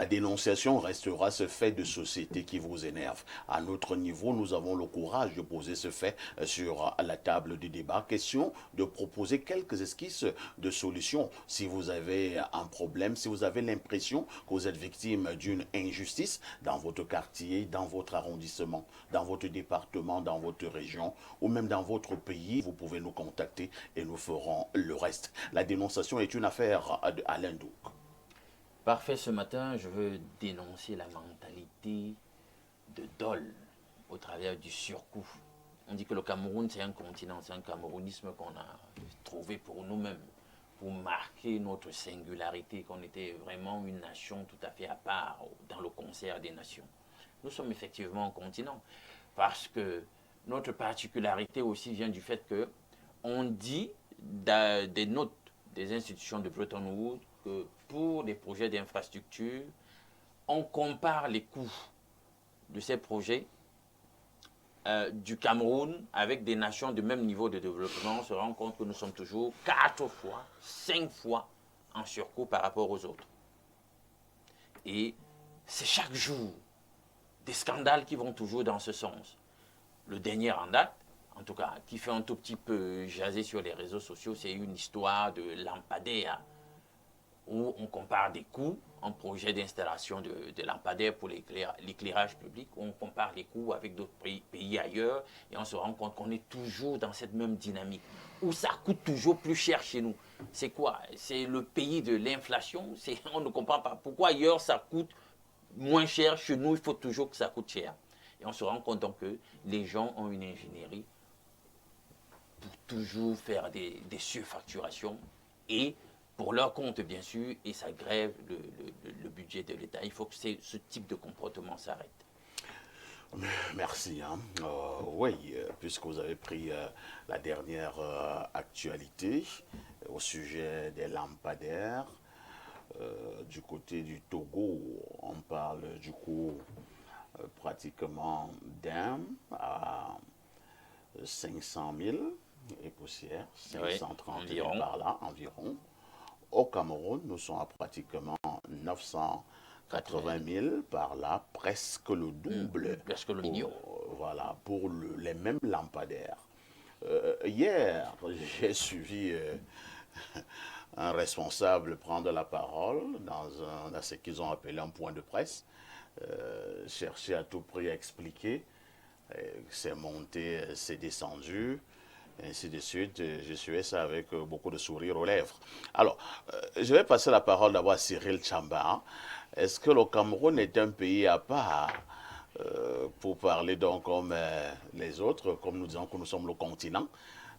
dénonciation restera ce fait de société qui vous énerve. À notre niveau, nous avons le courage de poser ce fait sur la table du débat. Question de proposer quelques esquisses de solutions. Si vous avez un problème, si vous avez l'impression que vous êtes victime d'une injustice dans votre quartier, dans votre arrondissement, dans votre département, dans votre région ou même dans votre pays, vous pouvez nous contacter et nous ferons le reste. La dénonciation est une affaire d'Alain Douk. Parfait, ce matin, je veux dénoncer la mentalité de dol au travers du surcoût. On dit que le Cameroun, c'est un continent, c'est un camerounisme qu'on a trouvé pour nous-mêmes, pour marquer notre singularité, qu'on était vraiment une nation tout à fait à part dans le concert des nations. Nous sommes effectivement un continent, parce que notre particularité aussi vient du fait que on dit des notes des institutions de Bretton Woods que pour des projets d'infrastructure, on compare les coûts de ces projets du Cameroun avec des nations de même niveau de développement. On se rend compte que nous sommes toujours 4 fois, 5 fois en surcoût par rapport aux autres. Et c'est chaque jour des scandales qui vont toujours dans ce sens. Le dernier en date, en tout cas, qui fait un tout petit peu jaser sur les réseaux sociaux, c'est une histoire de lampadaire où on compare des coûts en projet d'installation de lampadaires pour l'éclairage public, où on compare les coûts avec d'autres pays ailleurs et on se rend compte qu'on est toujours dans cette même dynamique, où ça coûte toujours plus cher chez nous. C'est quoi? C'est le pays de l'inflation. On ne comprend pas pourquoi ailleurs ça coûte moins cher, chez nous il faut toujours que ça coûte cher. Et on se rend compte donc que les gens ont une ingénierie pour toujours faire des surfacturations et pour leur compte, bien sûr, et ça grève le budget de l'État. Il faut que ce type de comportement s'arrête. Merci. Oui, puisque vous avez pris la dernière actualité au sujet des lampadaires, du côté du Togo, on parle du coup pratiquement d'un à 500 000 et poussière, 530 000 environ. par là environ. Au Cameroun, nous sommes à pratiquement 980 000 par là, presque le double. Presque le million. Voilà, pour les mêmes lampadaires. Hier, j'ai suivi un responsable prendre la parole dans ce qu'ils ont appelé un point de presse, chercher à tout prix à expliquer. C'est monté, c'est descendu, ainsi de suite. Je suivais ça avec beaucoup de sourires aux lèvres. Alors, je vais passer la parole d'abord à Cyril Tchamba. Est-ce que le Cameroun est un pays à part pour parler donc comme les autres, comme nous disons que nous sommes le continent?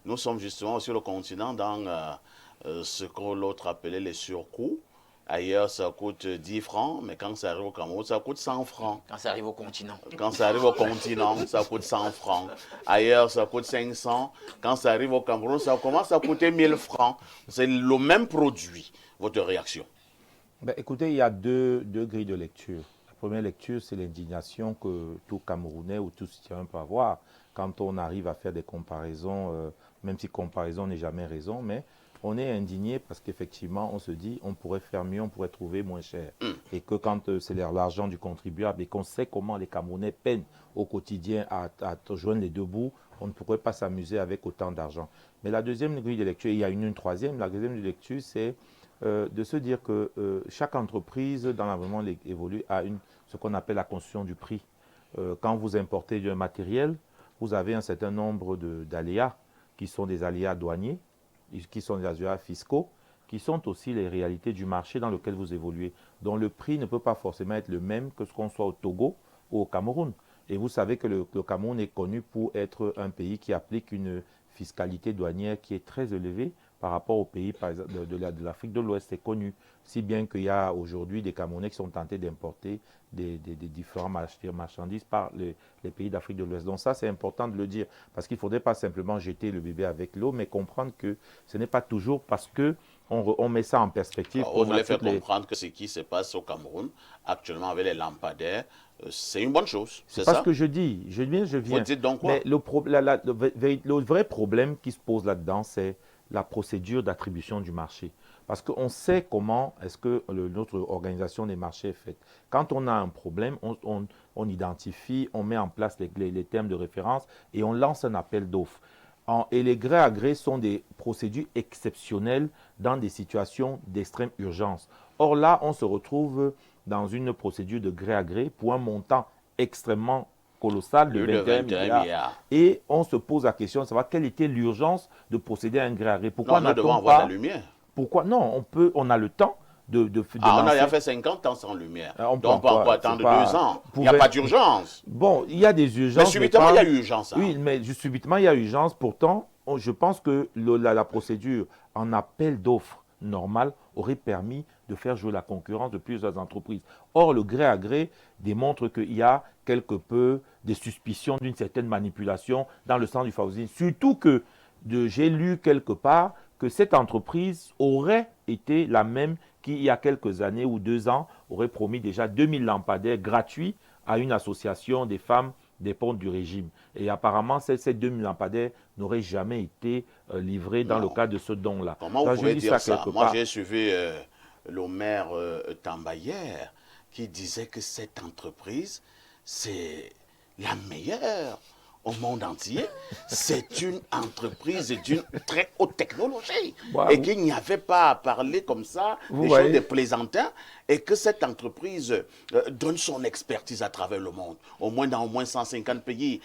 Nous sommes justement aussi le continent dans ce que l'autre appelait les surcoûts. Ailleurs, ça coûte 10 francs, mais quand ça arrive au Cameroun, ça coûte 100 francs. Quand ça arrive au continent. Quand ça arrive au continent, ça coûte 100 francs. Ailleurs, ça coûte 500. Quand ça arrive au Cameroun, ça commence à coûter 1000 francs. C'est le même produit. Votre réaction? Ben, écoutez, il y a deux grilles de lecture. La première lecture, c'est l'indignation que tout Camerounais ou tout citoyen peut avoir quand on arrive à faire des comparaisons, même si comparaison n'est jamais raison, mais on est indigné parce qu'effectivement, on se dit on pourrait faire mieux, on pourrait trouver moins cher. Et que quand c'est l'argent du contribuable et qu'on sait comment les Camerounais peinent au quotidien à joindre les deux bouts, on ne pourrait pas s'amuser avec autant d'argent. Mais la deuxième grille de lecture, il y a une troisième, la deuxième grille de lecture, c'est de se dire que chaque entreprise dans l'environnement évolue à ce qu'on appelle la construction du prix. Quand vous importez du matériel, vous avez un certain nombre d'aléas qui sont des aléas douaniers, qui sont des aléas fiscaux, qui sont aussi les réalités du marché dans lequel vous évoluez. Donc le prix ne peut pas forcément être le même que ce qu'on soit au Togo ou au Cameroun. Et vous savez que le Cameroun est connu pour être un pays qui applique une fiscalité douanière qui est très élevée par rapport aux pays par exemple, de l'Afrique de l'Ouest. C'est connu, si bien qu'il y a aujourd'hui des Camerounais qui sont tentés d'importer des différentes marchandises par les pays d'Afrique de l'Ouest. Donc ça, c'est important de le dire, parce qu'il ne faudrait pas simplement jeter le bébé avec l'eau, mais comprendre que ce n'est pas toujours parce que on met ça en perspective. Alors, on voulait faire comprendre que ce qui se passe au Cameroun, actuellement avec les lampadaires, c'est une bonne chose. C'est pas ça? ce que je dis. Je viens. Vous dites donc quoi? Mais le vrai problème qui se pose là-dedans, c'est la procédure d'attribution du marché. Parce qu'on sait comment est-ce que notre organisation des marchés est faite. Quand on a un problème, on identifie, on met en place les termes de référence et on lance un appel d'offres. Et les gré à gré sont des procédures exceptionnelles dans des situations d'extrême urgence. Or là, on se retrouve dans une procédure de gré à gré pour un montant extrêmement colossal de 21 milliards. Et on se pose la question de savoir quelle était l'urgence de procéder à un gré à gré. Pourquoi on a devant avoir la lumière. Pourquoi non, on a le temps de on a déjà fait 50 ans sans lumière. Donc on ne peut pas attendre 2 ans. Il n'y a pas d'urgence. Bon, il y a des urgences. Mais subitement, il y a urgence. Oui, mais subitement, il y a urgence. Pourtant, je pense que la procédure en appel d'offres normale aurait permis de faire jouer la concurrence de plusieurs entreprises. Or, le gré à gré démontre qu'il y a quelque peu des suspicions d'une certaine manipulation dans le sens du favorisme. Surtout que j'ai lu quelque part que cette entreprise aurait été la même qui, il y a quelques années ou 2 ans, aurait promis déjà 2000 lampadaires gratuits à une association des femmes dépendant du régime. Et apparemment, ces 2000 lampadaires n'auraient jamais été livrés dans le cadre de ce don-là. Comment vous pouvez dire ça? Moi, j'ai suivi le maire Tamba hier qui disait que cette entreprise, c'est la meilleure au monde entier. C'est une entreprise d'une très haute technologie. Et qu'il n'y avait pas à parler comme ça, des choses de plaisantins, et que cette entreprise donne son expertise à travers le monde, dans au moins 150 pays.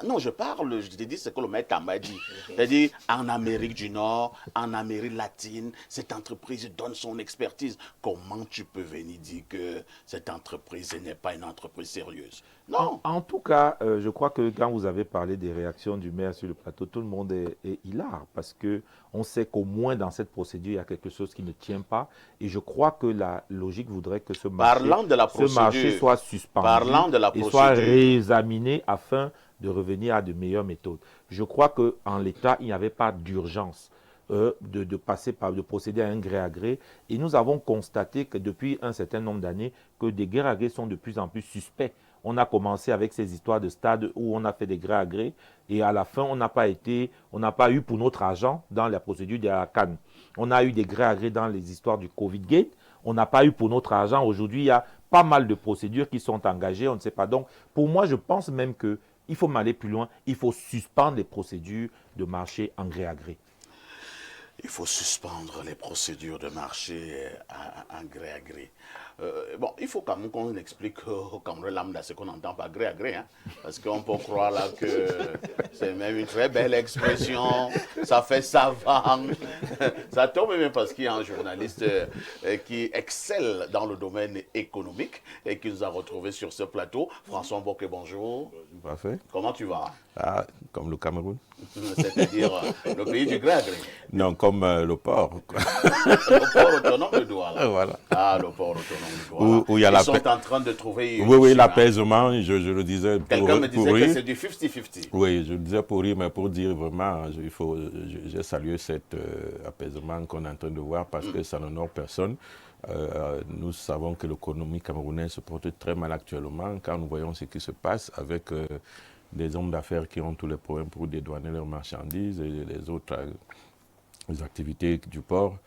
Non, je te dis ce que le maître m'a dit. C'est-à-dire en Amérique du Nord, en Amérique latine, cette entreprise donne son expertise. Comment tu peux venir dire que cette entreprise n'est pas une entreprise sérieuse? Non. En tout cas, je crois que quand vous avez parlé des réactions du maire sur le plateau, tout le monde est hilar parce qu'on sait qu'au moins dans cette procédure, il y a quelque chose qui ne tient pas. Et je crois que la logique voudrait que ce marché soit suspendu et soit réexaminé afin de revenir à de meilleures méthodes. Je crois qu'en l'état, il n'y avait pas d'urgence de procéder à un gré à gré. Et nous avons constaté que depuis un certain nombre d'années, que des gré à gré sont de plus en plus suspects. On a commencé avec ces histoires de stade où on a fait des gré à gré et à la fin, on n'a pas eu pour notre argent dans la procédure de la CAN. On a eu des gré à gré dans les histoires du Covid-Gate. On n'a pas eu pour notre argent. Aujourd'hui, il y a pas mal de procédures qui sont engagées. On ne sait pas. Donc, pour moi, je pense même qu'il faut aller plus loin. Il faut suspendre les procédures de marché en gré à gré. Il faut suspendre les procédures de marché en gré à gré. Il faut quand même qu'on explique au Cameroun lambda ce qu'on entend par gré à gré. Hein, parce qu'on peut croire là que c'est même une très belle expression, ça fait savant. Ça tombe même parce qu'il y a un journaliste qui excelle dans le domaine économique et qui nous a retrouvés sur ce plateau. François Mboké, bonjour. Parfait. Comment tu vas? Comme le Cameroun. C'est-à-dire le pays du gré à gré. Non, comme le port. Le port autonome de Douala. Voilà. Le port autonome de Douala. Où il y a Ils sont en train de trouver... Oui, l'apaisement, je le disais pour quelqu'un me disait rire. que c'est du 50-50. Oui, je le disais pour rire, mais pour dire vraiment, j'ai salué cet apaisement qu'on est en train de voir parce que ça n'honore personne. Nous savons que l'économie camerounaise se porte très mal actuellement quand nous voyons ce qui se passe avec des hommes d'affaires qui ont tous les problèmes pour dédouaner leurs marchandises et les autres les activités du port.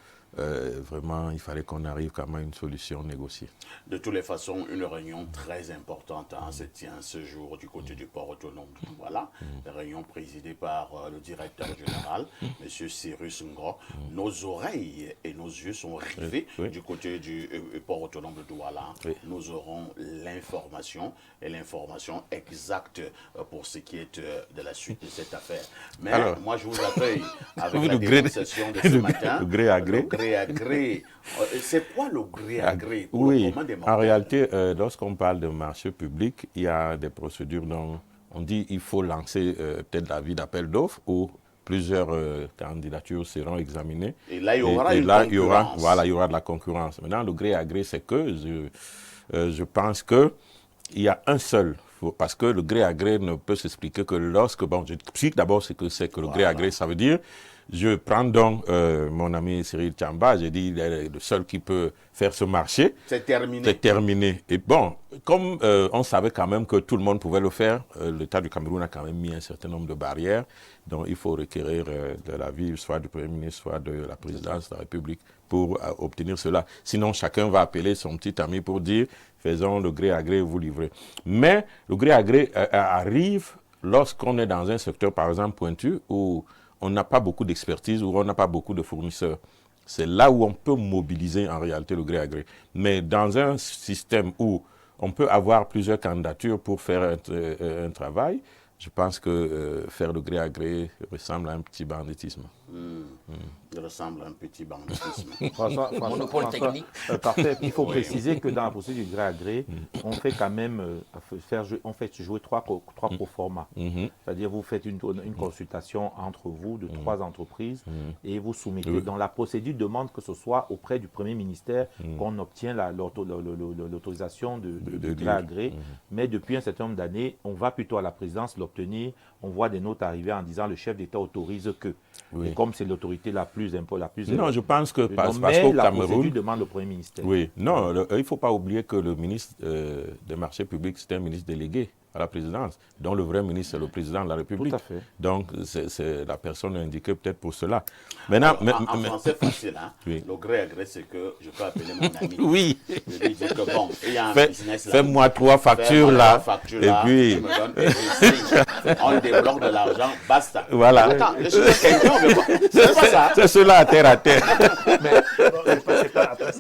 Vraiment, il fallait qu'on arrive quand même à une solution négociée. De toutes les façons, une réunion très importante se tient ce jour du côté du port autonome. Voilà, une réunion présidée par le directeur général, M. Cyrus Ngro. Nos oreilles et nos yeux sont rivés du côté du port autonome de Douala. Nous aurons l'information et l'information exacte pour ce qui est de la suite de cette affaire. Mais alors, moi, je vous accueille avec la dénonciation de ce matin. Le gré à gré. C'est quoi le gré à gré? Oui, en réalité, lorsqu'on parle de marché public, il y a des procédures dont on dit qu'il faut lancer peut-être l'avis d'appel d'offres où plusieurs candidatures seront examinées. Et là, il y aura une concurrence. Il y aura de la concurrence. Maintenant, le gré à gré, c'est que je pense qu'il y a un seul. Parce que le gré à gré ne peut s'expliquer que lorsque... Bon, je explique d'abord ce que c'est que le gré à gré. Ça veut dire Je prends donc mon ami Cyril Tchamba, j'ai dit, il est le seul qui peut faire ce marché. C'est terminé. C'est terminé. Et bon, comme on savait quand même que tout le monde pouvait le faire, l'État du Cameroun a quand même mis un certain nombre de barrières. Donc il faut requérir de l'avis soit du Premier ministre, soit de la présidence de la République pour obtenir cela. Sinon, chacun va appeler son petit ami pour dire, faisons le gré à gré, vous livrez. Mais le gré à gré arrive lorsqu'on est dans un secteur, par exemple, pointu, où on n'a pas beaucoup d'expertise, où on n'a pas beaucoup de fournisseurs. C'est là où on peut mobiliser en réalité le gré à gré. Mais dans un système où on peut avoir plusieurs candidatures pour faire un travail, je pense que faire le gré à gré ressemble à un petit banditisme. Il ressemble à un petit banditisme. Monopole technique. Parfait. Il faut préciser que dans la procédure du gré à gré, on fait quand même jouer trois proformas. C'est-à-dire vous faites une consultation entre vous de 3 entreprises et vous soumettez. Dans la procédure demande que ce soit auprès du Premier ministère qu'on obtient l'autorisation de gré à gré. Mais depuis un certain nombre d'années, on va plutôt à la présidence l'obtenir. On voit des notes arriver en disant le chef d'État autorise que. Et comme c'est l'autorité la plus non, je pense que parce qu'au la Cameroun, procédure demande le Premier ministère. Oui, non, il ne faut pas oublier que le ministre des marchés publics, c'est un ministre délégué à la présidence, dont le vrai ministre, c'est le président de la République. Tout à fait. Donc, c'est la personne indiquée peut-être pour cela. Maintenant, En français facile, hein? Oui. Le gré à gré, c'est que je peux appeler mon ami. Oui. Je lui dis que bon, il y a un business là. Fais-moi 3 factures là. Et puis, tu me donnes et je signe. On débloque de l'argent, basta. Voilà. Attends, je suis quelqu'un, on veut pas. C'est pas ça. c'est cela à terre à terre. Mais après,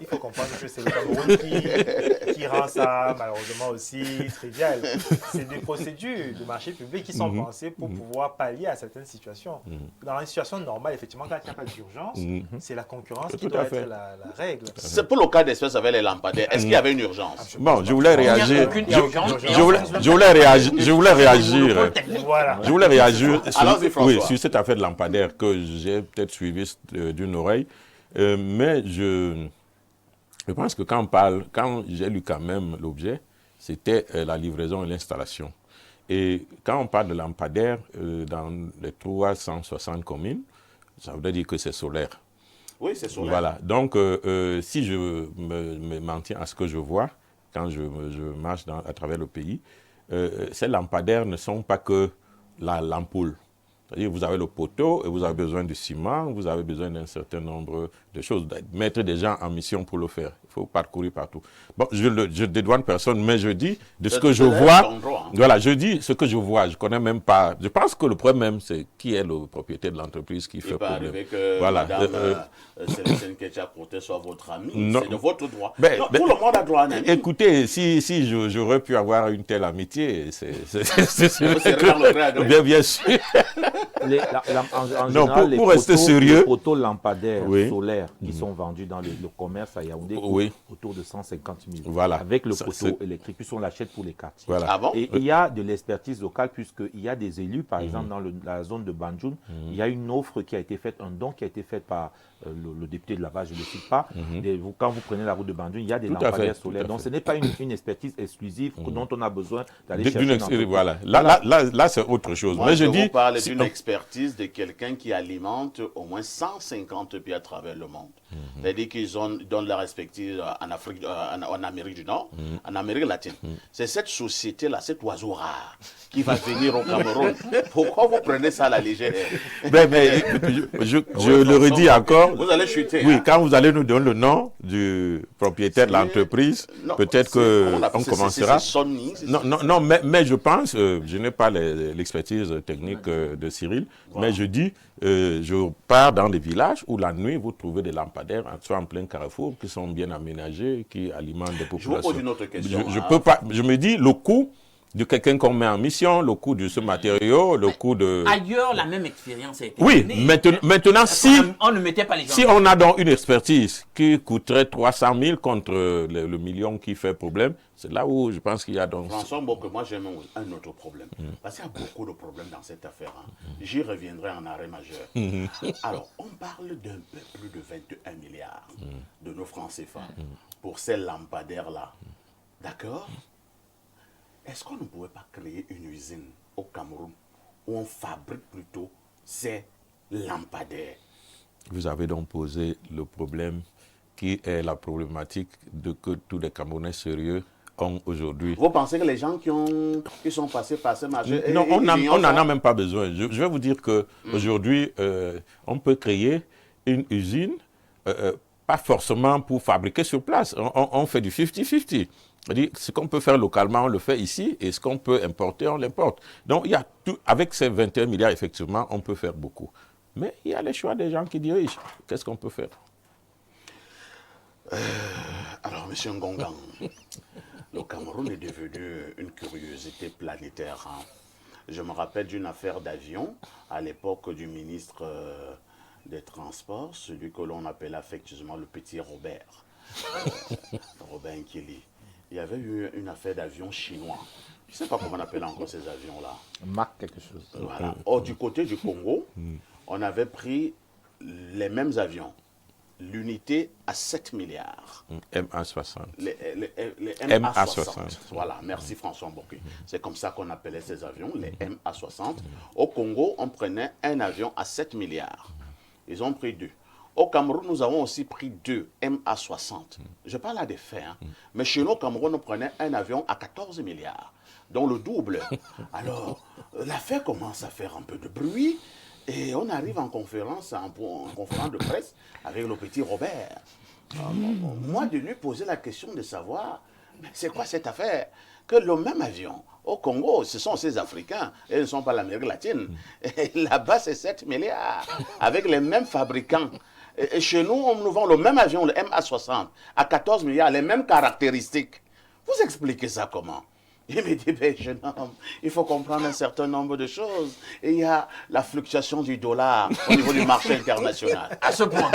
il faut comprendre que c'est le Cameroun qui rend ça malheureusement aussi trivial. C'est des procédures de marché public qui sont pensées pour pouvoir pallier à certaines situations. Dans une situation normale, effectivement, quand il n'y a pas d'urgence, c'est la concurrence qui Tout doit à fait. être la règle. C'est pour le cas d'espèce avec les lampadaires. Est-ce qu'il y avait une urgence? Bon, je voulais réagir. aucune urgence. Je voulais réagir. Je voulais réagir. Voilà. Je voulais réagir Allons-y, François. sur cette affaire de lampadaire que j'ai peut-être suivi d'une oreille. Mais je pense que quand j'ai lu quand même l'objet, c'était la livraison et l'installation. Et quand on parle de lampadaire dans les 360 communes, ça veut dire que c'est solaire. Oui, c'est solaire. Voilà. Donc, si je me m'en tiens à ce que je vois, quand je marche à travers le pays, ces lampadaires ne sont pas que l'ampoule. C'est-à-dire vous avez le poteau et vous avez besoin du ciment, vous avez besoin d'un certain nombre de choses, mettre des gens en mission pour le faire. Il faut parcourir partout. Bon, je dédouane personne, mais je dis de ce que je vois. Voilà, je dis ce que je vois. Je connais même pas. Je pense que le problème, c'est qui est le propriétaire de l'entreprise qui fait problème. Il peut arriver que voilà. Madame Célestine Ketcha-Côté soit votre amie. Non. C'est de votre droit. Ben, Non, tout le monde a droit à un ami. Écoutez, si j'aurais pu avoir une telle amitié, c'est faire le gré à gré. bien sûr. En Non, général, pour rester sérieux. les poteaux lampadaires Oui. solaires qui sont vendus dans le commerce à Yaoundé Oui. autour de 150 000. Voilà. Avec le Ça, poteau c'est- électrique, puisqu'on l'achète pour les quartiers. Voilà. Ah bon? Et il y a de l'expertise locale, puisqu'il y a des élus, par exemple, dans la zone de Banjoun, il y a une offre qui a été faite, un don qui a été fait par le député de Laval, je ne le cite pas. Quand vous prenez la route de Banjoun, il y a des Tout à fait, lampadaires tout solaires. à Donc fait. ce n'est pas une expertise exclusive dont on a besoin d'aller D'une chercher. ex- une entreprise. voilà. Là, c'est autre chose. Moi, Mais je je dis. vous parle si- d'une expertise de quelqu'un qui alimente au moins 150 pays à travers le monde. C'est-à-dire qu'ils donnent leur expertise en Amérique du Nord, en Amérique latine. C'est cette société-là, cet oiseau rare, qui va venir au Cameroun. Pourquoi vous prenez ça à la légère? mais je le redis encore. Vous allez chuter. Oui, hein. quand vous allez nous donner le nom du propriétaire de l'entreprise, Non, peut-être comment qu'on appelle ça? commencera. C'est Sony, c'est Non, mais je pense, je n'ai pas l'expertise technique de Cyril, mais je dis, je pars dans des villages où la nuit, vous trouvez des lampadaires, soit en plein carrefour, qui sont bien aménagés, qui alimentent des Je vous populations. pose une autre question. Je hein. peux pas, je me dis, le coût de quelqu'un qu'on met en mission, le coût de ce matériau, le coût de... Ailleurs, la même expérience a été Oui, menée. maintenant si... On ne mettait pas les gens. Si on a donc une expertise qui coûterait 300 000 contre le million qui fait problème, c'est là où je pense qu'il y a donc... François Mboko, moi j'ai un autre problème. Parce qu'il y a beaucoup de problèmes dans cette affaire. hein. J'y reviendrai en arrêt majeur. Alors, on parle d'un peu plus de 21 milliards de nos francs CFA pour ces lampadaires-là. D'accord? Est-ce qu'on ne pourrait pas créer une usine au Cameroun où on fabrique plutôt ces lampadaires. Vous avez donc posé le problème qui est la problématique que tous les Camerounais sérieux ont aujourd'hui. Vous pensez que les gens qui sont passés par ce marché... Non, on n'en a même pas besoin. Je vais vous dire qu'aujourd'hui, on peut créer une usine, pas forcément pour fabriquer sur place. On fait du 50-50. C'est-à-dire, ce qu'on peut faire localement, on le fait ici, et ce qu'on peut importer, on l'importe. Donc, il y a tout, avec ces 21 milliards, effectivement, on peut faire beaucoup. Mais il y a les choix des gens qui dirigent. Qu'est-ce qu'on peut faire? Alors, M. Ngongan, le Cameroun est devenu une curiosité planétaire. Hein. Je me rappelle d'une affaire d'avion à l'époque du ministre des Transports, celui que l'on appelait affectueusement le petit Robert, Robert Nkili. Il y avait eu une affaire d'avion chinois. Je ne sais pas comment on appelle encore ces avions-là. Marque quelque chose. Voilà. Or, du côté du Congo, on avait pris les mêmes avions. L'unité à 7 milliards. MA60. Les MA60. Voilà, merci François Mbouki. C'est comme ça qu'on appelait ces avions, les MA60. Au Congo, on prenait un avion à 7 milliards. Ils ont pris 2. Au Cameroun, nous avons aussi pris 2 MA60. Je parle à des faits. Hein. Mais chez nous, au Cameroun, on prenait un avion à 14 milliards. Donc le double. Alors, l'affaire commence à faire un peu de bruit. Et on arrive en conférence de presse avec le petit Robert. Moi, de lui poser la question de savoir, c'est quoi cette affaire? Que le même avion, au Congo, ce sont ces Africains, et ils ne sont pas l'Amérique latine. Là-bas, c'est 7 milliards, avec les mêmes fabricants. Et chez nous, on nous vend le même avion, le MA60, à 14 milliards, les mêmes caractéristiques. Vous expliquez ça comment? Il me dit, ben, jeune homme, il faut comprendre un certain nombre de choses. Et il y a la fluctuation du dollar au niveau du marché international. À ce point.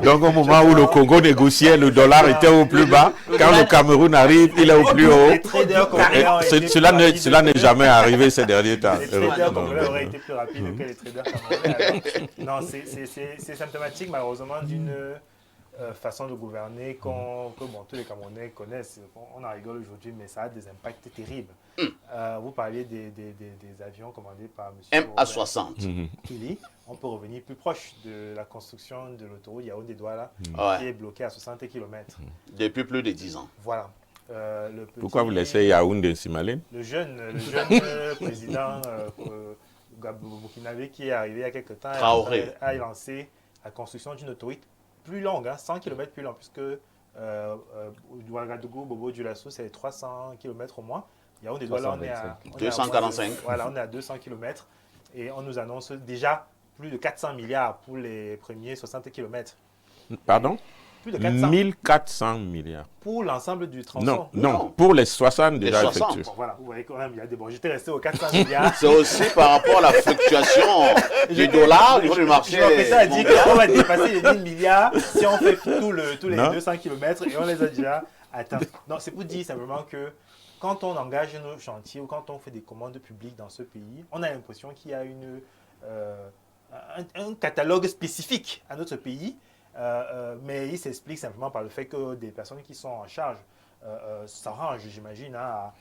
Donc au moment où le Congo négociait, le dollar était au plus bas. Quand le Cameroun arrive, il est au plus haut. Cela n'est jamais arrivé ces derniers temps. Les traders congolais auraient été plus rapides que les traders camerounais. Non, c'est symptomatique malheureusement d'une façon de gouverner que tous les Camerounais connaissent. On en rigole aujourd'hui, mais ça a des impacts terribles. Vous parliez des avions commandés par M. MA60. Kili. On peut revenir plus proche de la construction de l'autoroute Yaoundé-Douala, qui est bloquée à 60 km. Depuis plus de 10 ans. Voilà. Pourquoi vous laissez Yaoundé Simalène? Le jeune président burkinabé qui est arrivé il y a quelques temps a lancé la construction d'une autoroute plus longue, 100 km plus longue, puisque Ouagadougou, Bobo, Dioulasso, c'est 300 km au moins. Yaoundé Douala, on est à 245. Voilà, on est à 200 km. Et on nous annonce déjà plus de 400 milliards pour les premiers 60 km. Pardon? Plus de 400. 1400 milliards. Pour l'ensemble du tronçon. Non, pour les 60 déjà effectués. Bon, voilà, vous voyez quand même, il y a des bons. J'étais resté aux 400 milliards. C'est aussi par rapport à la fluctuation du dollar au niveau du marché. Je m'apprêtais à dire qu'on va dépasser les 10 milliards si on fait tous les 200 km et on les a déjà atteints. Non, c'est pour dire simplement que quand on engage nos chantiers ou quand on fait des commandes publiques dans ce pays, on a l'impression qu'il y a un catalogue spécifique à notre pays. Mais il s'explique simplement par le fait que des personnes qui sont en charge s'arrangent, j'imagine, à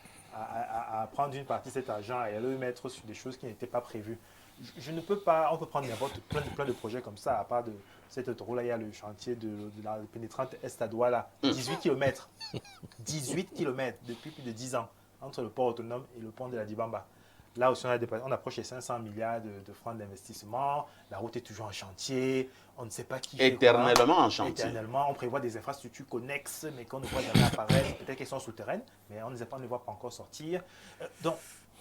prendre une partie de cet argent et à le mettre sur des choses qui n'étaient pas prévues. Je ne peux pas, on peut prendre plein de projets comme ça, à part de cette autoroute-là, il y a le chantier de la pénétrante Est à Douala, 18 km. 18 km depuis plus de 10 ans, entre le port autonome et le pont de la Dibamba. Là aussi, on approche les 500 milliards de francs d'investissement. La route est toujours en chantier. On ne sait pas qui fait éternellement quoi. En chantier. Éternellement. On prévoit des infrastructures connexes, mais qu'on ne voit jamais apparaître. Peut-être qu'elles sont souterraines, mais on ne les voit pas encore sortir. Donc,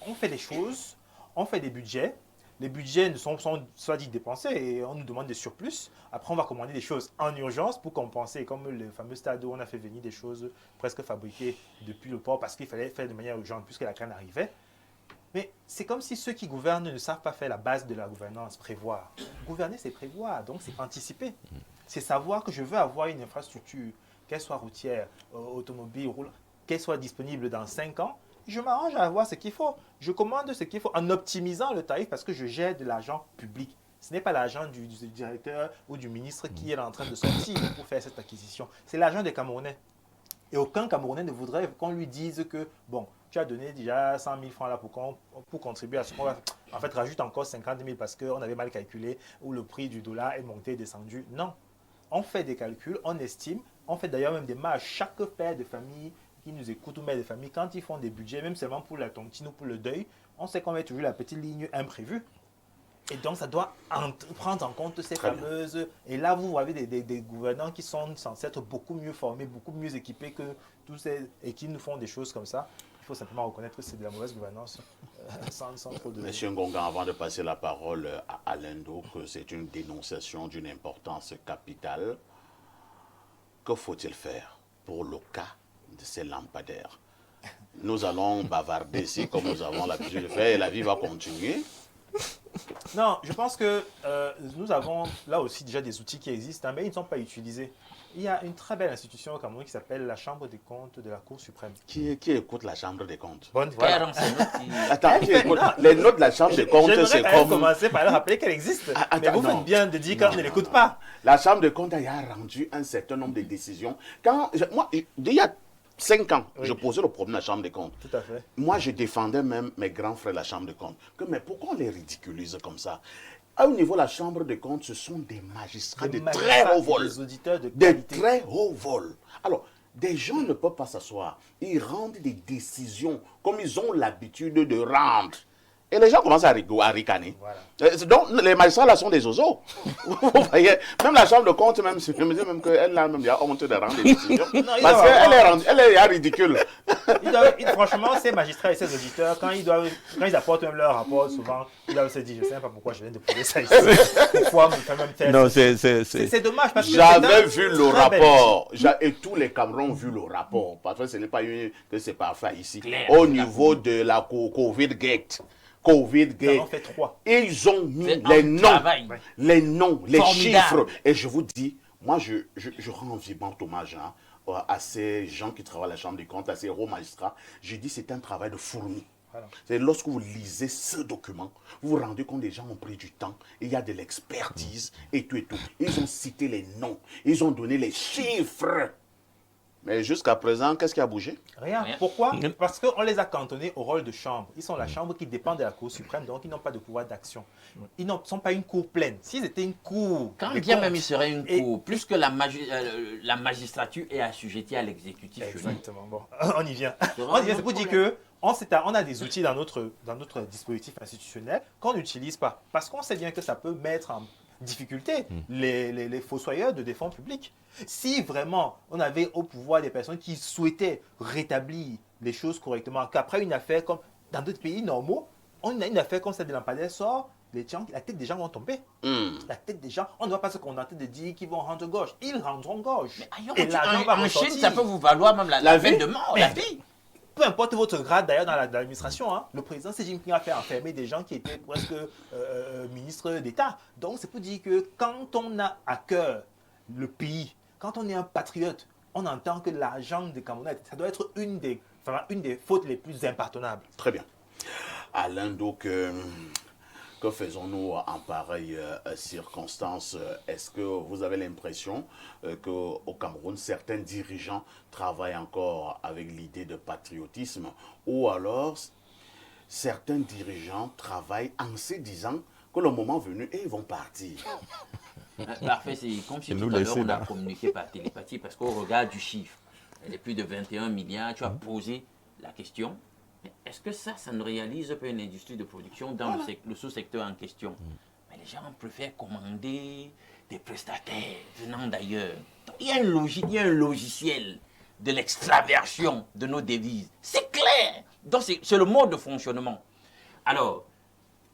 on fait des choses, on fait des budgets. Les budgets sont soit dit dépensés et on nous demande des surplus. Après, on va commander des choses en urgence pour compenser, comme le fameux stade où on a fait venir des choses presque fabriquées depuis le port parce qu'il fallait faire de manière urgente puisque la canne arrivait. Mais c'est comme si ceux qui gouvernent ne savent pas faire la base de la gouvernance, prévoir. Gouverner, c'est prévoir, donc c'est anticiper. C'est savoir que je veux avoir une infrastructure, qu'elle soit routière, automobile, qu'elle soit disponible dans 5 ans. Je m'arrange à avoir ce qu'il faut. Je commande ce qu'il faut en optimisant le tarif parce que je gère de l'argent public. Ce n'est pas l'argent du directeur ou du ministre qui est en train de sortir pour faire cette acquisition. C'est l'argent des Camerounais. Et aucun Camerounais ne voudrait qu'on lui dise que, bon, tu as donné déjà 100 000 francs là pour contribuer à ce qu'on va. En fait, rajoute encore 50 000 parce qu'on avait mal calculé ou le prix du dollar est monté et descendu. Non. On fait des calculs, on estime, on fait d'ailleurs même des marges. Chaque père de famille qui nous écoute ou mère de famille, quand ils font des budgets, même seulement pour la tontine ou pour le deuil, on sait qu'on met toujours la petite ligne imprévue. Et donc, ça doit prendre en compte ces fameuses... Et là, vous avez des gouvernants qui sont censés être beaucoup mieux formés, beaucoup mieux équipés que tous ces... Et qui nous font des choses comme ça. Il faut simplement reconnaître que c'est de la mauvaise gouvernance, sans trop de... Monsieur Ngonga, avant de passer la parole à Alain Do, que c'est une dénonciation d'une importance capitale, que faut-il faire pour le cas de ces lampadaires? Nous allons bavarder ici comme nous avons l'habitude de faire et la vie va continuer. Non, je pense que nous avons là aussi déjà des outils qui existent, hein, mais ils ne sont pas utilisés. Il y a une très belle institution au Cameroun qui s'appelle la Chambre des comptes de la Cour suprême. Qui écoute la Chambre des comptes? Bon, voilà. Attends, qui écoute les notes de la Chambre des comptes, c'est J'aimerais comme... commencer par leur rappeler qu'elle existe. Mais vous faites bien de dire quand on ne l'écoute pas. La Chambre des comptes a rendu un certain nombre de décisions. Moi, il y a 5 ans, je posais le problème de la Chambre des comptes. Tout à fait. Moi, je défendais même mes grands frères de la Chambre des comptes. Mais pourquoi on les ridiculise comme ça? Au niveau de la Chambre des comptes, ce sont des magistrats de très haut vol. Des auditeurs de Des qualité. très haut vol. Alors, des gens ne peuvent pas s'asseoir. Ils rendent des décisions comme ils ont l'habitude de rendre. Et les gens commencent à ricaner. Voilà. Donc, les magistrats là sont des oiseaux. Vous voyez, même la Chambre de compte, même, je me dis même qu'elle a même honte de rendre des décisions. Parce qu'elle est ridicule. Franchement, ces magistrats et ces auditeurs, quand ils apportent même leur rapport, souvent, ils doivent se dire, je ne sais pas pourquoi je viens de poser ça ici. Pourquoi me faire même faire Non, c'est dommage parce que j'avais vu le rapport, et tous les Camerounais ont vu le rapport, parce que ce n'est pas que c'est parfait ici. Claire, au niveau de la Covid Gate. Ils en ont fait 3. Ils ont mis les noms, les Formidable. chiffres. Et je vous dis, moi, je rends vivement hommage à ces gens qui travaillent à la Chambre des comptes, à ces hauts magistrats. Je dis, c'est un travail de fourmi. Voilà. C'est lorsque vous lisez ce document, vous vous rendez compte que les gens ont pris du temps, il y a de l'expertise et tout et tout. Ils ont cité les noms, ils ont donné les chiffres. Mais jusqu'à présent, qu'est-ce qui a bougé? Rien. Pourquoi? Parce qu'on les a cantonnés au rôle de chambre. Ils sont la chambre qui dépend de la Cour suprême, donc ils n'ont pas de pouvoir d'action. Ils ne sont pas une cour pleine. S'ils étaient une cour... Quand bien même il serait une cour, plus que la magistrature est assujettie à l'exécutif. Exactement. Bon, on y vient. On y vient, c'est pour dire que on a des outils dans notre dispositif institutionnel qu'on n'utilise pas. Parce qu'on sait bien que ça peut mettre en difficulté les fossoyeurs de défense publique. Si vraiment on avait au pouvoir des personnes qui souhaitaient rétablir les choses correctement, qu'après une affaire comme dans d'autres pays normaux, on a une affaire comme celle de lampadaire sort, la tête des gens vont tomber. La tête des gens, on ne va pas se contenter de dire qu'ils vont rendre gauche. Ils rendront gauche. Mais ailleurs, et l'argent va en ressortir. Chine, ça peut vous valoir même la peine de mort, la vie. Peu importe votre grade d'ailleurs dans l'administration, hein, le président Xi Jinping a fait enfermer des gens qui étaient presque ministres d'État. Donc c'est pour dire que quand on a à cœur le pays, quand on est un patriote, on entend que l'argent des Camerounais, ça doit être une des fautes les plus impardonnables. Très bien. Alain, donc, que faisons-nous en pareille circonstance? Est-ce que vous avez l'impression qu'au Cameroun, certains dirigeants travaillent encore avec l'idée de patriotisme, ou alors certains dirigeants travaillent en se disant que le moment venu, ils vont partir? Parfait, c'est comme si tout à l'heure on a communiqué par télépathie, parce qu'au regard du chiffre, il est plus de 21 milliards, tu as posé la question. Est-ce que ça ne réalise pas une industrie de production dans le sous-secteur en question? Mais les gens préfèrent commander des prestataires venant d'ailleurs. Il y a une logique, il y a un logiciel de l'extraversion de nos devises. C'est clair. Donc c'est le mode de fonctionnement. Alors,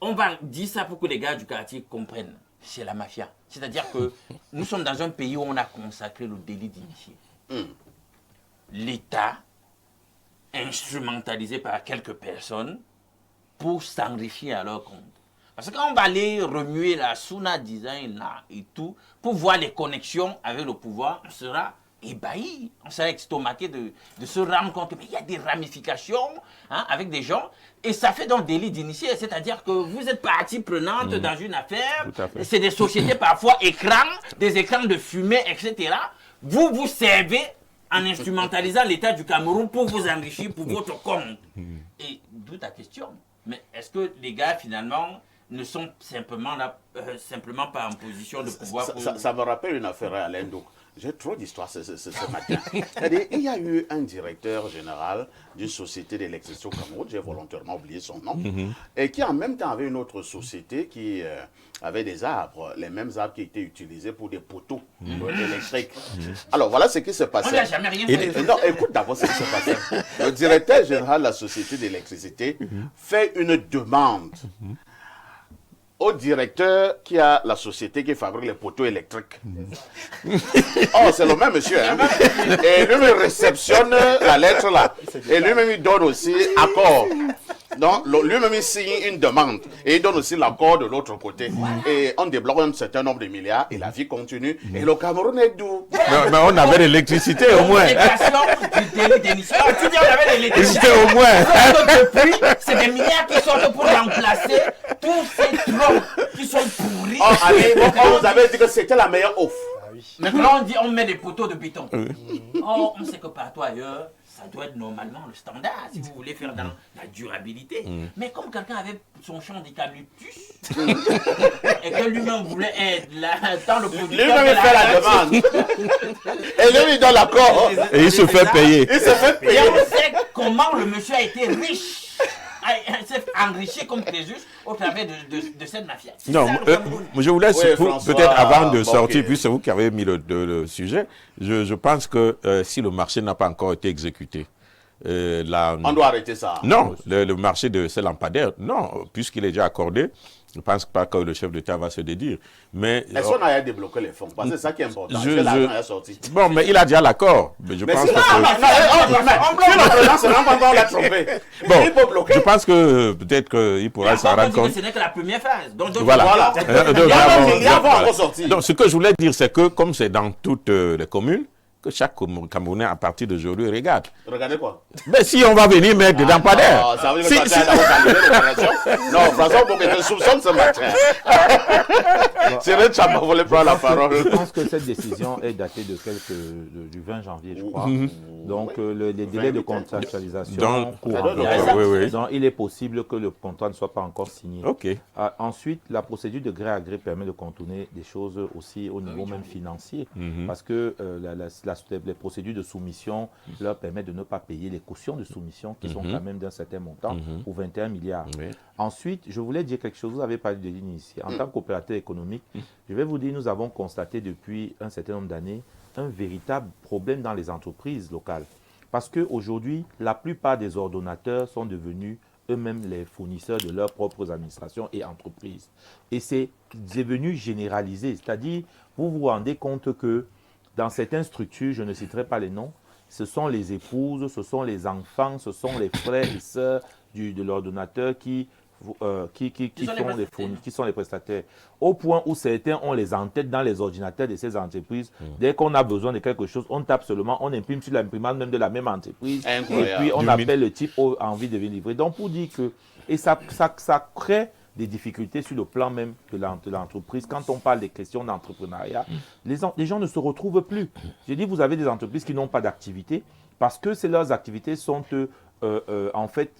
on va dire ça pour que les gars du quartier comprennent. C'est la mafia. C'est-à-dire que nous sommes dans un pays où on a consacré le délit d'initié. L'État instrumentalisé par quelques personnes pour s'enrichir à leur compte. Parce que quand on va aller remuer la Suna Design là et tout, pour voir les connexions avec le pouvoir, on sera ébahi, on sera estomaqué de se rendre compte qu'il y a des ramifications avec des gens, et ça fait donc délit d'initié, c'est-à-dire que vous êtes partie prenante dans une affaire, c'est des sociétés parfois écrans, des écrans de fumée, etc. Vous vous servez en instrumentalisant l'État du Cameroun pour vous enrichir pour votre compte. Et d'où ta question. Mais est-ce que les gars, finalement, ne sont simplement là, simplement pas en position de pouvoir... Ça me rappelle une affaire à Alain Douk. J'ai trop d'histoires ce matin. C'est-à-dire, il y a eu un directeur général d'une société d'électricité au Cameroun, j'ai volontairement oublié son nom, et qui en même temps avait une autre société qui avait des arbres, les mêmes arbres qui étaient utilisés pour des poteaux électriques. Alors voilà ce qui se passait. On n'a jamais rien fait. Non, écoute d'abord ce qui se passait. Le directeur général de la société d'électricité fait une demande au directeur qui a la société qui fabrique les poteaux électriques. Oh, c'est le même monsieur. Hein? Et lui-même réceptionne la lettre là. Et lui-même il donne aussi accord. Donc, lui-même il signe une demande. Et il donne aussi l'accord de l'autre côté. Et on débloque un certain nombre de milliards. Et la vie continue. Et le Cameroun est doux. Mais on avait l'électricité au moins. Tu dis on avait l'électricité Au moins. Depuis, c'est des milliards qui sortent pour remplacer tous ces troncs qui sont pourris. Oh, allez, on nous avait dit que c'était la meilleure offre. Maintenant, on dit on met des poteaux de béton. Oh, on sait que partout ailleurs, ça doit être normalement le standard si vous voulez faire dans la durabilité. Mais comme quelqu'un avait son champ d'eucalyptus et que lui-même voulait être là, dans le producteur Lui-même fait la demande. Et lui il donne l'accord. Et il se fait payer. Il se fait Et payer. on sait comment le monsieur a été riche. S'est enrichi comme Crésus au travers de cette mafia. Non, je vous laisse, Oui, François, peut-être avant de bon, sortir, ok. puis c'est vous qui avez mis le sujet, je pense que si le marché n'a pas encore été exécuté, On doit arrêter ça. non, le marché de ces lampadaires, non, puisqu'il est déjà accordé, je ne pense pas que le chef d'État va se dédire. Mais Est-ce qu'on a débloqué les fonds? Parce que c'est ça qui est important. Je- Est-ce que l'argent je- est sorti? bon, mais il a déjà l'accord. Mais je Mais pense si que si le président se rend compte qu'on l'a trompé, bon, il peut bloquer. je pense que peut-être qu'il pourra s'en rendre compte. Ce n'est que la première phase. Donc, Voilà. Il y a un milliard pour encore sortir. Donc, ce que je voulais dire, c'est que comme c'est dans toutes les communes, que chaque Camerounais, à partir d'aujourd'hui, regarde. Regardez quoi? Mais si on va venir mettre des lampadaires. Non, ça veut dire que tu as l'opération. Non, François, pour que tu soupçonnes ce matin. C'est vrai que tu as pas voulu prendre la parole. Je pense que cette décision est datée du 20 janvier, je crois. Donc, les délais de contractualisation Donc, courent ça doit encore. être- oui. Donc, il est possible que le contrat ne soit pas encore signé. OK. Ensuite, la procédure de gré à gré permet de contourner des choses aussi au niveau même financier. Parce que les procédures de soumission leur permettent de ne pas payer les cautions de soumission qui sont quand même d'un certain montant pour 21 milliards. Oui. Ensuite, je voulais dire quelque chose. Vous avez parlé de ligne ici. En tant qu'opérateur économique, je vais vous dire, nous avons constaté depuis un certain nombre d'années un véritable problème dans les entreprises locales. Parce qu'aujourd'hui, la plupart des ordonnateurs sont devenus eux-mêmes les fournisseurs de leurs propres administrations et entreprises. Et c'est devenu généralisé. C'est-à-dire, vous vous rendez compte que dans certaines structures, je ne citerai pas les noms, ce sont les épouses, ce sont les enfants, ce sont les frères et sœurs de l'ordonnateur qui sont les prestataires. Au point où certains ont les en-tête dans les ordinateurs de ces entreprises. Dès qu'on a besoin de quelque chose, on tape seulement, on imprime sur l'imprimante même de la même entreprise. Incroyable. Et puis on appelle le type a envie de venir livrer. Donc pour dire que, et ça crée des difficultés sur le plan même de l'entreprise. Quand on parle des questions d'entrepreneuriat, les gens ne se retrouvent plus. J'ai dit, vous avez des entreprises qui n'ont pas d'activité parce que leurs activités sont en fait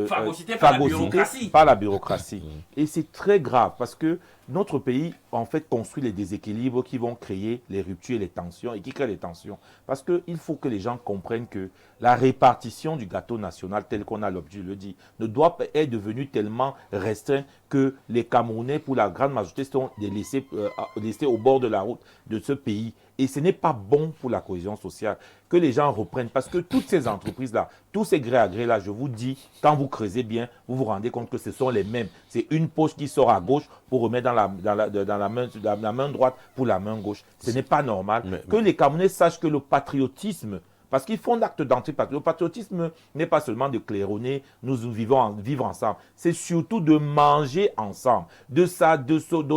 Phagocytées par la bureaucratie. par la bureaucratie. Et c'est très grave parce que notre pays en fait construit les déséquilibres qui vont créer les ruptures et les tensions et qui créent les tensions. Parce qu'il faut que les gens comprennent que la répartition du gâteau national tel qu'on a l'objet le dit ne doit pas être devenue tellement restreinte que les Camerounais pour la grande majorité sont laissés au bord de la route de ce pays. Et ce n'est pas bon pour la cohésion sociale que les gens reprennent. Parce que toutes ces entreprises-là, tous ces gré à gré-là, je vous dis, quand vous creusez bien, vous vous rendez compte que ce sont les mêmes. C'est une poche qui sort à gauche pour remettre dans la main droite pour la main gauche. Ce n'est pas normal que les Camerounais sachent que le patriotisme, parce qu'ils font l'acte d'antipatriotisme. Le patriotisme n'est pas seulement de claironner, nous vivre ensemble. C'est surtout de manger ensemble, de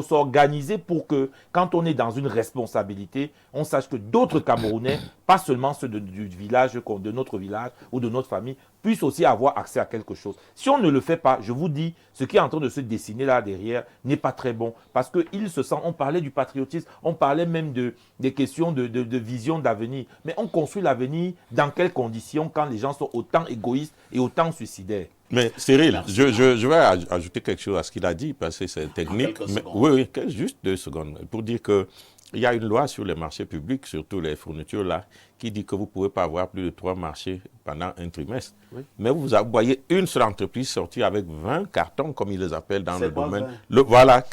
s'organiser pour que, quand on est dans une responsabilité, on sache que d'autres Camerounais pas seulement ceux du village, de notre village ou de notre famille, puissent aussi avoir accès à quelque chose. Si on ne le fait pas, je vous dis, ce qui est en train de se dessiner là derrière n'est pas très bon. Parce qu'il se sent, on parlait du patriotisme, on parlait même des questions de vision d'avenir. Mais on construit l'avenir dans quelles conditions quand les gens sont autant égoïstes et autant suicidaires? Mais Cyril, je vais ajouter quelque chose à ce qu'il a dit, parce que c'est technique. Oui, juste 2 secondes. Pour dire que il y a une loi sur les marchés publics, surtout les fournitures là, qui dit que vous ne pouvez pas avoir plus de 3 marchés pendant un trimestre. Oui. Mais vous voyez une seule entreprise sortir avec 20 cartons, comme ils les appellent dans le domaine. Voilà,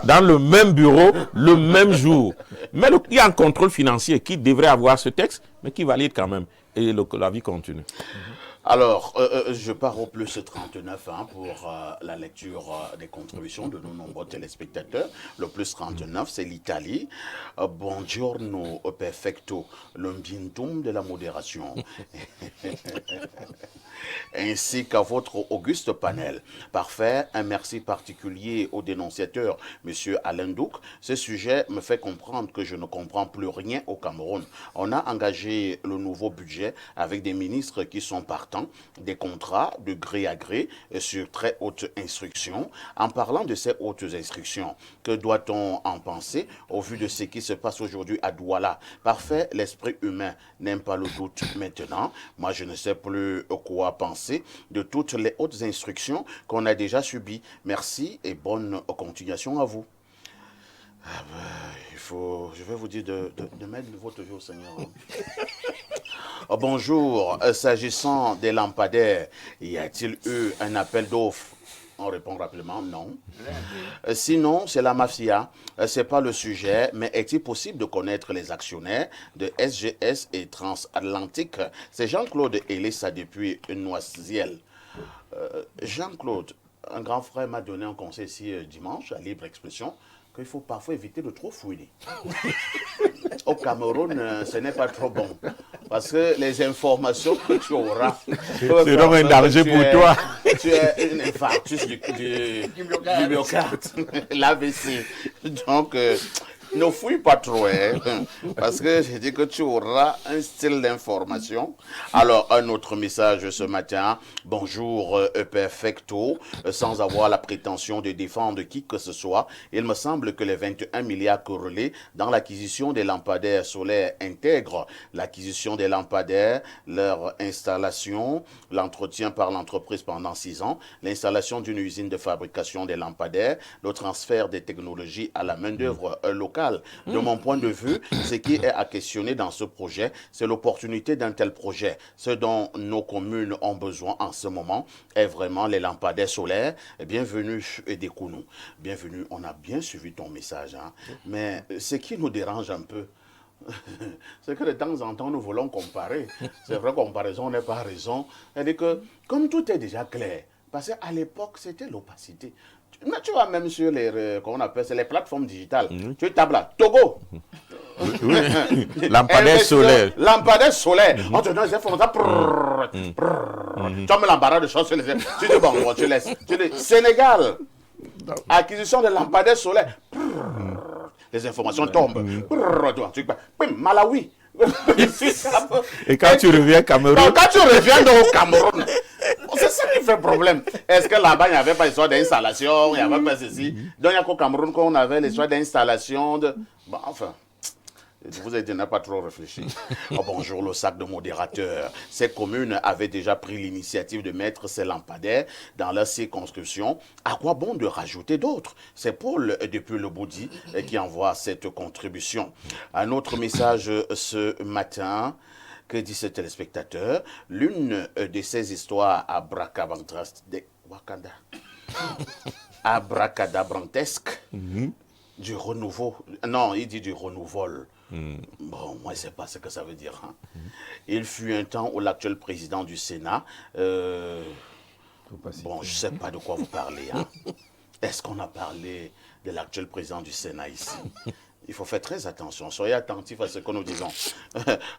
dans le même bureau, le même jour. Mais il y a un contrôle financier qui devrait avoir ce texte, mais qui valide quand même. Et la vie continue. Alors, je pars au plus 39 pour la lecture des contributions de nos nombreux téléspectateurs. Le plus 39, c'est l'Italie. Buongiorno perfecto, l'ambientum de la modération. Ainsi qu'à votre auguste panel. Parfait, un merci particulier au dénonciateur, M. Alain Douk. Ce sujet me fait comprendre que je ne comprends plus rien au Cameroun. On a engagé le nouveau budget avec des ministres qui sont partants, des contrats de gré à gré sur très haute instruction. En parlant de ces hautes instructions, que doit-on en penser au vu de ce qui se passe aujourd'hui à Douala? Parfait, l'esprit humain n'aime pas le doute maintenant. Moi, je ne sais plus quoi penser de toutes les hautes instructions qu'on a déjà subies. Merci et bonne continuation à vous. Je vais vous dire de mettre votre vie au Seigneur. Bonjour, s'agissant des lampadaires, y a-t-il eu un appel d'offres? On répond rapidement non. Sinon, c'est la mafia. Ce n'est pas le sujet, mais est-il possible de connaître les actionnaires de SGS et Transatlantique? C'est Jean-Claude Elissa depuis Noisiel. Jean-Claude, un grand frère m'a donné un conseil ici dimanche, à Libre Expression, qu'il faut parfois éviter de trop fouiner. Au Cameroun, ce n'est pas trop bon. Parce que les informations que tu auras... C'est donc un danger pour toi. Tu es une infarctus du myocarde, l'AVC. Donc, ne fouille pas trop, hein, parce que j'ai dit que tu auras un style d'information. Alors, un autre message ce matin. Bonjour, perfecto. Sans avoir la prétention de défendre qui que ce soit, il me semble que les 21 milliards corrélés dans l'acquisition des lampadaires solaires intègrent l'acquisition des lampadaires, leur installation, l'entretien par l'entreprise pendant 6 ans, l'installation d'une usine de fabrication des lampadaires, le transfert des technologies à la main-d'œuvre locale. De mon point de vue, ce qui est à questionner dans ce projet, c'est l'opportunité d'un tel projet. Ce dont nos communes ont besoin en ce moment est vraiment les lampadaires solaires. Bienvenue Edekounou. Bienvenue, on a bien suivi ton message. Hein. Mais ce qui nous dérange un peu, c'est que de temps en temps, nous voulons comparer. C'est vrai, comparaison n'est pas raison. C'est-à-dire que, comme tout est déjà clair, parce qu'à l'époque, c'était l'opacité. Mais tu vois, même sur les, comment on appelle, les plateformes digitales, tu tapes là, Togo. Oui. Lampadaire solaire. Lampadaire solaire. On te donne des informations. Tu as mis l'embarras de choses sur les... Tu dis, bon, tu laisses. Tu dis, Sénégal, acquisition de lampadaires solaires. Les informations tombent. Malawi. Et quand tu reviens au Cameroun? Donc, quand tu reviens au Cameroun, c'est ça qui fait problème. Est-ce que là-bas, il n'y avait pas l'histoire d'installation, il n'y avait pas ceci? Donc, il n'y a qu'au Cameroun qu'on avait l'histoire d'installation de... Bon, enfin... Vous n'avez pas trop réfléchi. Oh, bonjour, le sac de modérateur. Ces communes avaient déjà pris l'initiative de mettre ces lampadaires dans leur circonscription. À quoi bon de rajouter d'autres? C'est Paul, depuis le Boudi, qui envoie cette contribution. Un autre message ce matin. Que dit ce téléspectateur? L'une de ces histoires abracadabrantesques du renouveau. Non, il dit du renouveau. Bon, moi, je ne sais pas ce que ça veut dire. Hein. Il fut un temps où l'actuel président du Sénat... bon, je ne sais pas de quoi vous parlez. Hein. Est-ce qu'on a parlé de l'actuel président du Sénat ici? il faut faire très attention. Soyez attentifs à ce que nous disons.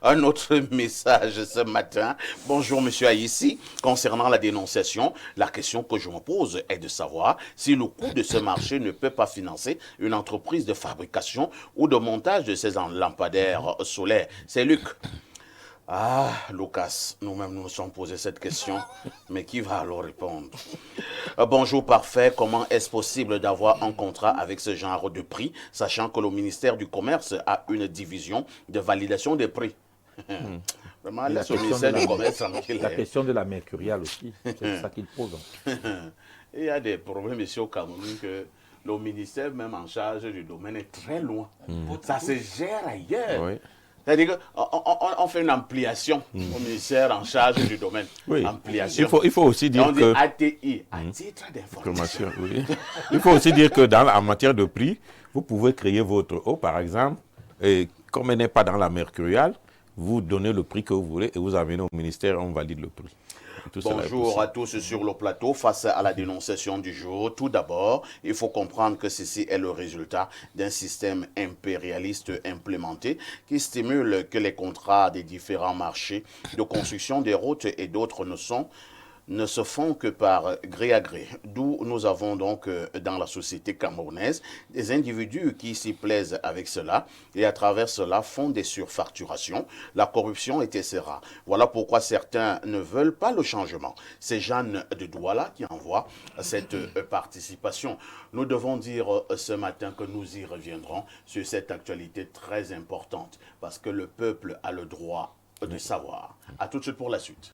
Un autre message ce matin. Bonjour, monsieur Aïssi. Concernant la dénonciation, la question que je me pose est de savoir si le coût de ce marché ne peut pas financer une entreprise de fabrication ou de montage de ces lampadaires solaires. C'est Luc. Ah, Lucas, nous-mêmes nous sommes posé cette question, mais qui va alors répondre? Bonjour, parfait. Comment est-ce possible d'avoir un contrat avec ce genre de prix, sachant que le ministère du Commerce a une division de validation des prix? Vraiment, Et laisse le ministère du Commerce tranquille. la question de la mercuriale aussi, c'est ça qu'il pose. Il y a des problèmes ici au Cameroun que le ministère même en charge du domaine est très loin. Ça se gère ailleurs. Oui. C'est-à-dire qu'on fait une ampliation au ministère en charge du domaine. Oui. Ampliation. Il faut aussi Et dire on dit que... ATI, à titre d'information. Information, oui. Il faut aussi dire que en matière de prix, vous pouvez créer votre eau, par exemple, et comme elle n'est pas dans la mercuriale, vous donnez le prix que vous voulez et vous amenez au ministère, on valide le prix. Tout cela est Bonjour possible. à tous sur le plateau. Face à la dénonciation du jour, tout d'abord, il faut comprendre que ceci est le résultat d'un système impérialiste implémenté qui stimule que les contrats des différents marchés de construction des routes et d'autres ne se font que par gré à gré. D'où nous avons donc dans la société camerounaise des individus qui s'y plaisent avec cela et à travers cela font des surfacturations, la corruption etc. Voilà pourquoi certains ne veulent pas le changement. C'est Jeanne de Douala qui envoie cette participation. Nous devons dire ce matin que nous y reviendrons sur cette actualité très importante parce que le peuple a le droit de savoir. À tout de suite pour la suite.